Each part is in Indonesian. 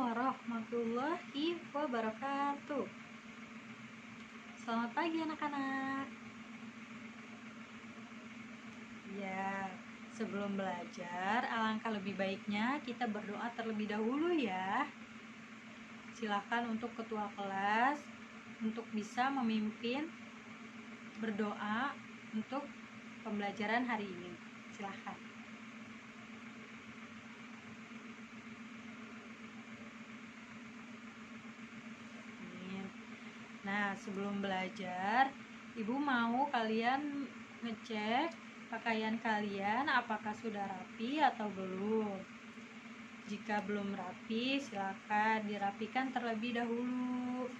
warahmatullahi wabarakatuh. Selamat pagi anak-anak. Ya, sebelum belajar, alangkah lebih baiknya kita berdoa terlebih dahulu ya. Silakan untuk ketua kelas untuk bisa memimpin berdoa untuk pembelajaran hari ini. Silakan. Nah, sebelum belajar, Ibu mau kalian ngecek pakaian kalian apakah sudah rapi atau belum. Jika belum rapi, silakan dirapikan terlebih dahulu.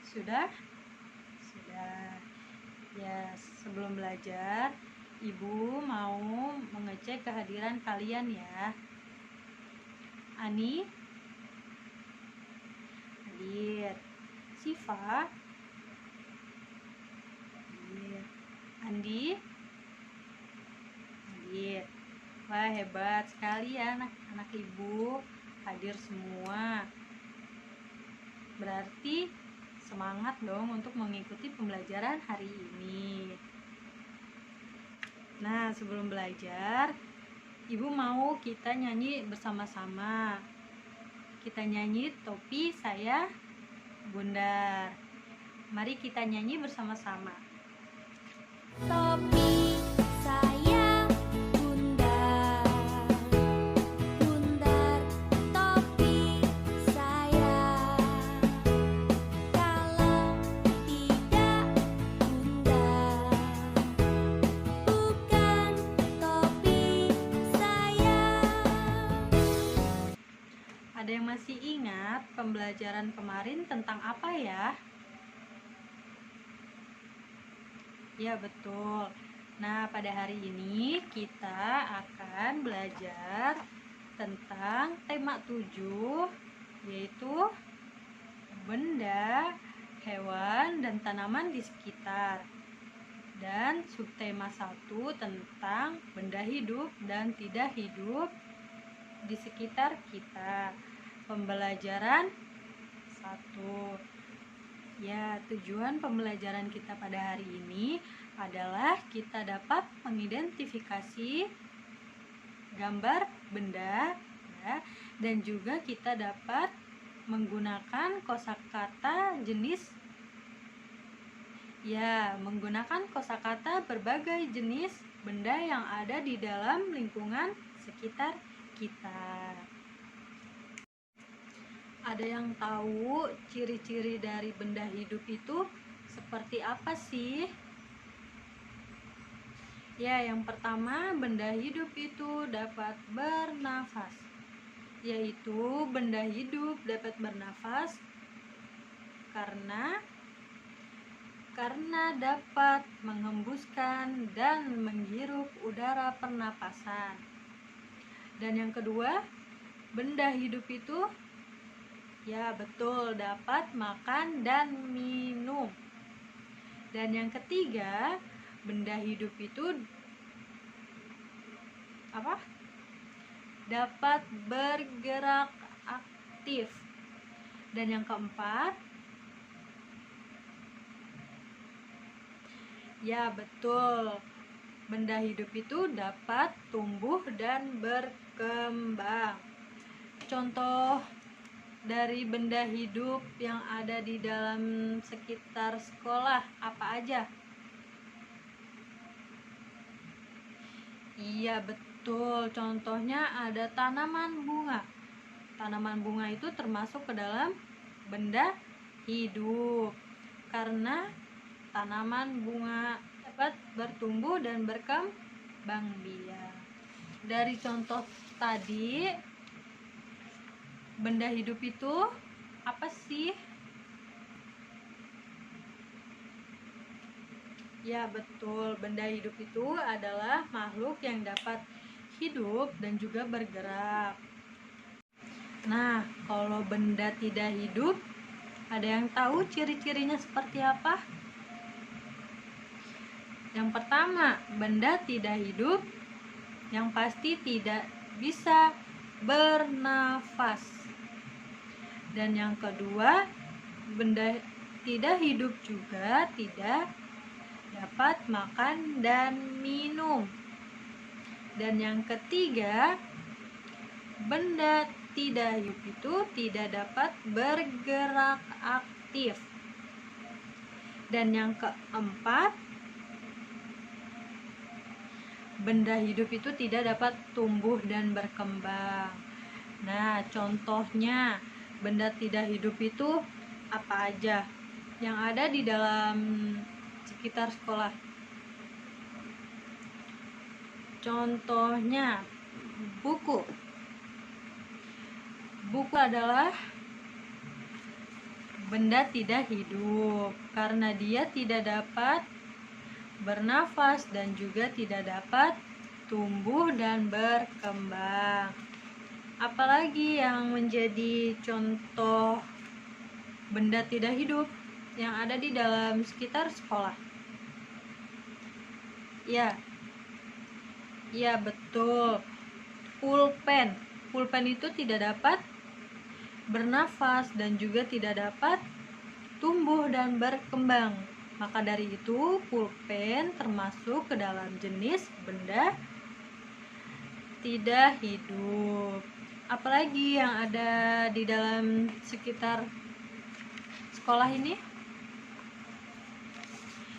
Sudah? Sudah. Ya, sebelum belajar, Ibu mau mengecek kehadiran kalian ya. Ani hadir. Siva hadir. Andi hadir. Wah, hebat sekali ya anak-anak Ibu, hadir semua. Berarti semangat dong untuk mengikuti pembelajaran hari ini. Nah, sebelum belajar, Ibu mau kita nyanyi bersama-sama. Kita nyanyi Topi Saya Bundar. Mari kita nyanyi bersama-sama. Topi saya bundar, bundar topi saya. Kalau tidak bundar, bukan topi saya. Ada yang masih ingat pembelajaran kemarin tentang apa ya? Ya, betul. Nah, pada hari ini kita akan belajar tentang tema 7, yaitu benda, hewan, dan tanaman di sekitar. Dan subtema 1 tentang benda hidup dan tidak hidup di sekitar kita. Pembelajaran 1. Ya, tujuan pembelajaran kita pada hari ini adalah kita dapat mengidentifikasi gambar benda ya, dan juga kita dapat menggunakan kosakata jenis ya, menggunakan kosakata berbagai jenis benda yang ada di dalam lingkungan sekitar kita. Ada yang tahu ciri-ciri dari benda hidup itu seperti apa sih? Ya, yang pertama, benda hidup itu dapat bernafas. Yaitu benda hidup dapat bernafas karena dapat menghembuskan dan menghirup udara pernapasan. Dan yang kedua, benda hidup itu ya, betul, dapat makan dan minum. Dan yang ketiga, benda hidup itu apa? Dapat bergerak aktif. Dan yang keempat, ya, betul, benda hidup itu dapat tumbuh dan berkembang. Contoh dari benda hidup yang ada di dalam sekitar sekolah apa aja? Iya, betul, contohnya ada tanaman bunga. Tanaman bunga itu termasuk ke dalam benda hidup karena tanaman bunga dapat bertumbuh dan berkembang biak. Dari contoh tadi, benda hidup itu apa sih? Ya, betul, benda hidup itu adalah makhluk yang dapat hidup dan juga bergerak. Nah, kalau benda tidak hidup, ada yang tahu ciri-cirinya seperti apa? Yang pertama, benda tidak hidup yang pasti tidak bisa bernafas. Dan yang kedua, benda tidak hidup juga tidak dapat makan dan minum. Dan yang ketiga, benda tidak hidup itu tidak dapat bergerak aktif. Dan yang keempat, benda hidup itu tidak dapat tumbuh dan berkembang. Nah, contohnya benda tidak hidup itu apa aja yang ada di dalam sekitar sekolah? Contohnya buku. Buku adalah benda tidak hidup karena dia tidak dapat bernafas dan juga tidak dapat tumbuh dan berkembang. Apalagi yang menjadi contoh benda tidak hidup yang ada di dalam sekitar sekolah? Ya, betul. Pulpen. Pulpen itu tidak dapat bernafas dan juga tidak dapat tumbuh dan berkembang. Maka dari itu, pulpen termasuk ke dalam jenis benda tidak hidup. Apalagi yang ada di dalam sekitar sekolah ini?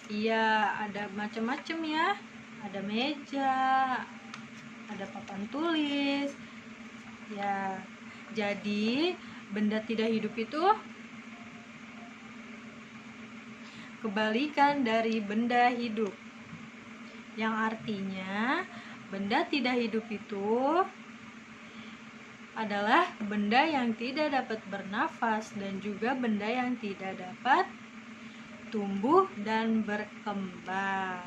Iya, ada macam-macam ya. Ada meja, ada papan tulis. Ya, jadi benda tidak hidup itu kebalikan dari benda hidup. Yang artinya benda tidak hidup itu adalah benda yang tidak dapat bernafas dan juga benda yang tidak dapat tumbuh dan berkembang.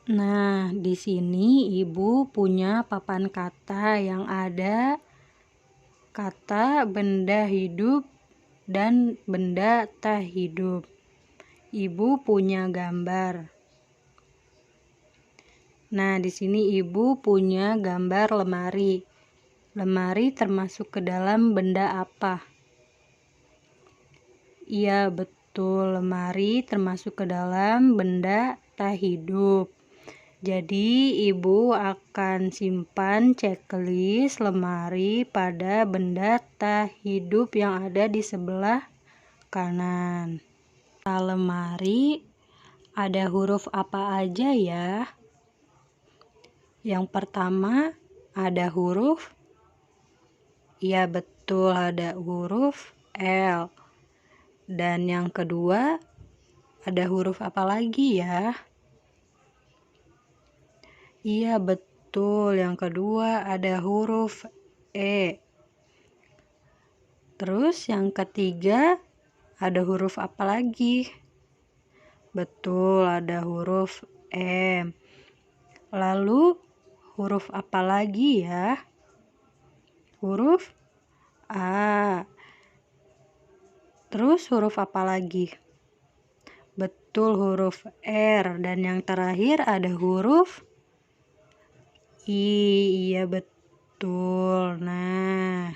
Nah, di sini Ibu punya papan kata yang ada kata benda hidup dan benda tak hidup. Ibu punya gambar. Nah, di sini Ibu punya gambar lemari. Lemari termasuk ke dalam benda apa? Iya, betul. Lemari termasuk ke dalam benda tak hidup. Jadi, Ibu akan simpan checklist lemari pada benda tak hidup yang ada di sebelah kanan. Lemari ada huruf apa aja ya? Yang pertama ada huruf, iya betul, ada huruf L. Dan yang kedua ada huruf apa lagi ya? Iya betul, yang kedua ada huruf E. Terus yang ketiga ada huruf apa lagi? Betul, ada huruf M. Lalu huruf apa lagi ya? Huruf A. Terus huruf apa lagi? Betul, huruf R. Dan yang terakhir ada huruf I. Iya betul. Nah,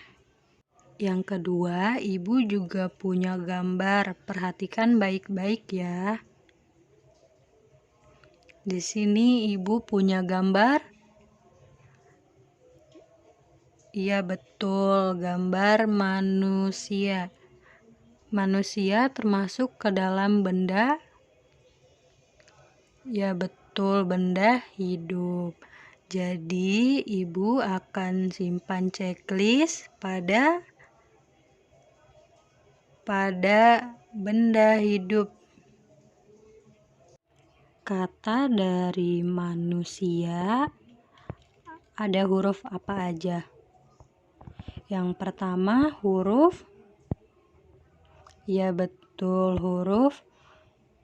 yang kedua, Ibu juga punya gambar. Perhatikan baik-baik ya. Di sini Ibu punya gambar. Iya betul, gambar manusia. Manusia termasuk ke dalam benda. Ya betul, benda hidup. Jadi Ibu akan simpan checklist pada benda hidup. Kata dari manusia ada huruf apa aja? Yang pertama huruf, ya betul, huruf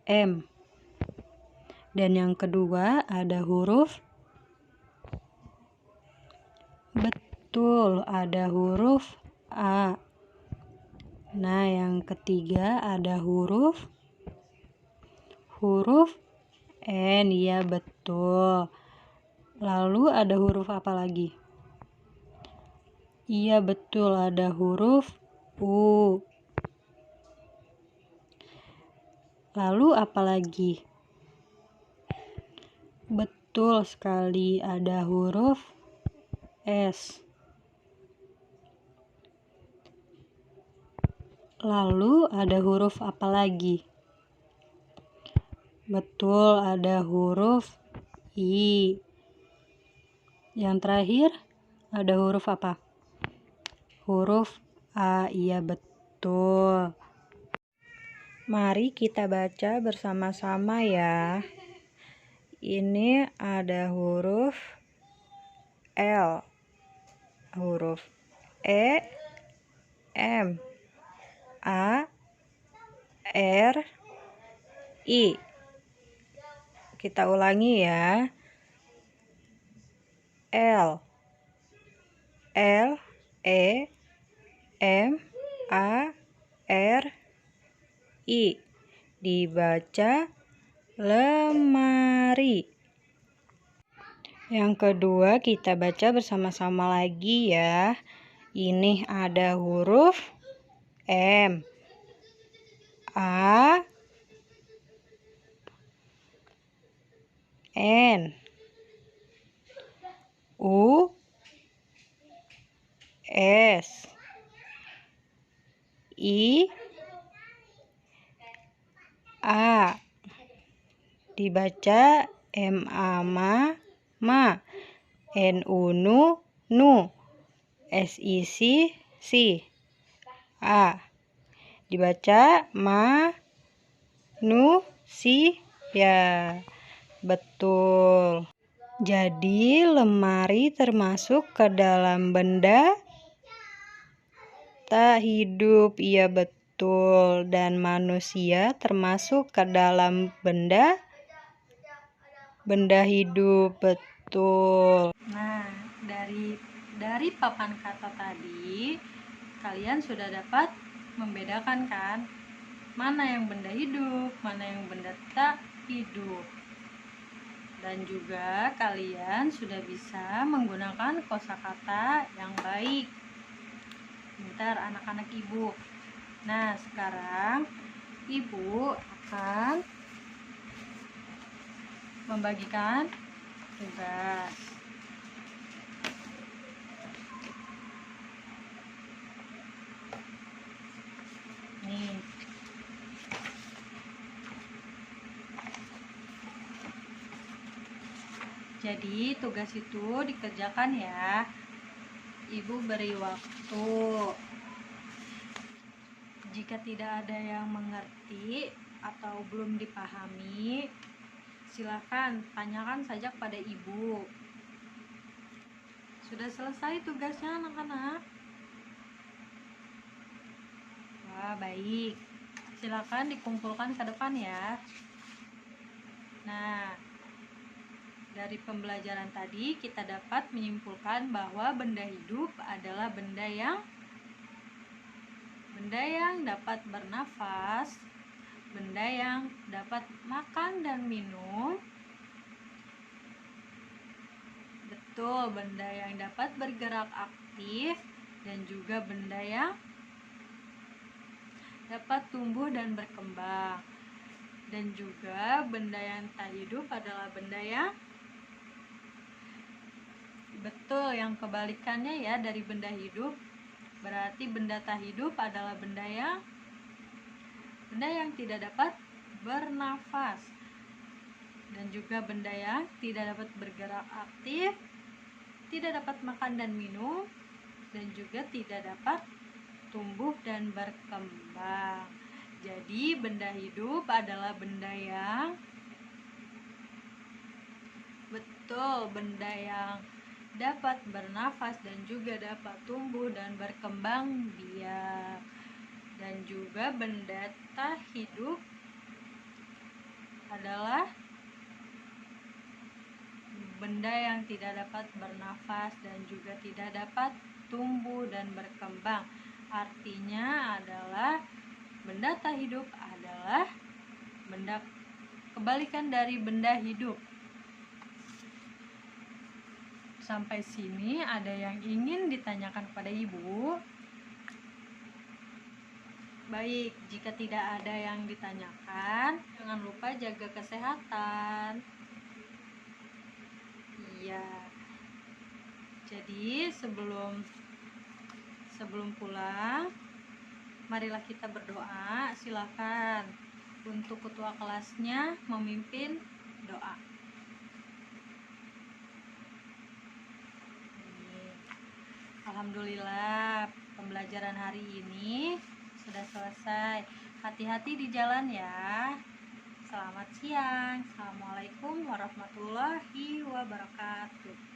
M. Dan yang kedua ada huruf, betul, ada huruf A. Nah, yang ketiga ada huruf N, ya betul. Lalu ada huruf apa lagi? Iya betul, ada huruf U. Lalu apa lagi? Betul sekali, ada huruf S. Lalu ada huruf apa lagi? Betul, ada huruf I. Yang terakhir, ada huruf apa? Huruf A. Iya betul. Mari kita baca bersama-sama ya. Ini ada huruf L, huruf E, M, A, R, I. Kita ulangi ya. L, E, M, A, R, I. Dibaca lemari. Yang kedua kita baca bersama-sama lagi ya. Ini ada huruf M, A, N, U, S, I, A. Dibaca M-A ma, N-U nu, S-I-Si A. Dibaca manusia. Betul. Jadi lemari termasuk ke dalam benda tak hidup. Iya betul. Dan manusia termasuk ke dalam benda hidup. Betul. Nah, dari papan kata tadi kalian sudah dapat membedakan kan? Mana yang benda hidup, mana yang benda tak hidup. Dan juga kalian sudah bisa menggunakan kosakata yang baik. Bentar anak-anak ibu. Nah, sekarang ibu akan membagikan tugas. Nih. Jadi tugas itu dikerjakan ya. Ibu beri waktu. Jika tidak ada yang mengerti atau belum dipahami, silakan tanyakan saja kepada ibu. Sudah selesai tugasnya anak-anak? Wah, baik. Silakan dikumpulkan ke depan ya. Nah, dari pembelajaran tadi kita dapat menyimpulkan bahwa benda hidup adalah benda yang dapat bernafas, benda yang dapat makan dan minum. Betul, benda yang dapat bergerak aktif dan juga benda yang dapat tumbuh dan berkembang. Dan juga benda yang tak hidup adalah benda yang betul, yang kebalikannya ya dari benda hidup. Berarti benda tak hidup adalah benda yang tidak dapat bernafas. Dan juga benda yang tidak dapat bergerak aktif, tidak dapat makan dan minum, dan juga tidak dapat tumbuh dan berkembang. Jadi benda hidup adalah benda yang betul, benda yang dapat bernafas dan juga dapat tumbuh dan berkembang biak. Dan juga benda tak hidup adalah benda yang tidak dapat bernafas dan juga tidak dapat tumbuh dan berkembang. Artinya adalah benda tak hidup adalah benda kebalikan dari benda hidup. sampai sini ada yang ingin ditanyakan kepada Ibu? Baik, jika tidak ada yang ditanyakan, jangan lupa jaga kesehatan. Iya. Jadi sebelum pulang, marilah kita berdoa. Silakan untuk ketua kelasnya memimpin doa. Alhamdulillah, pembelajaran hari ini sudah selesai. Hati-hati di jalan ya. Selamat siang. Assalamualaikum warahmatullahi wabarakatuh.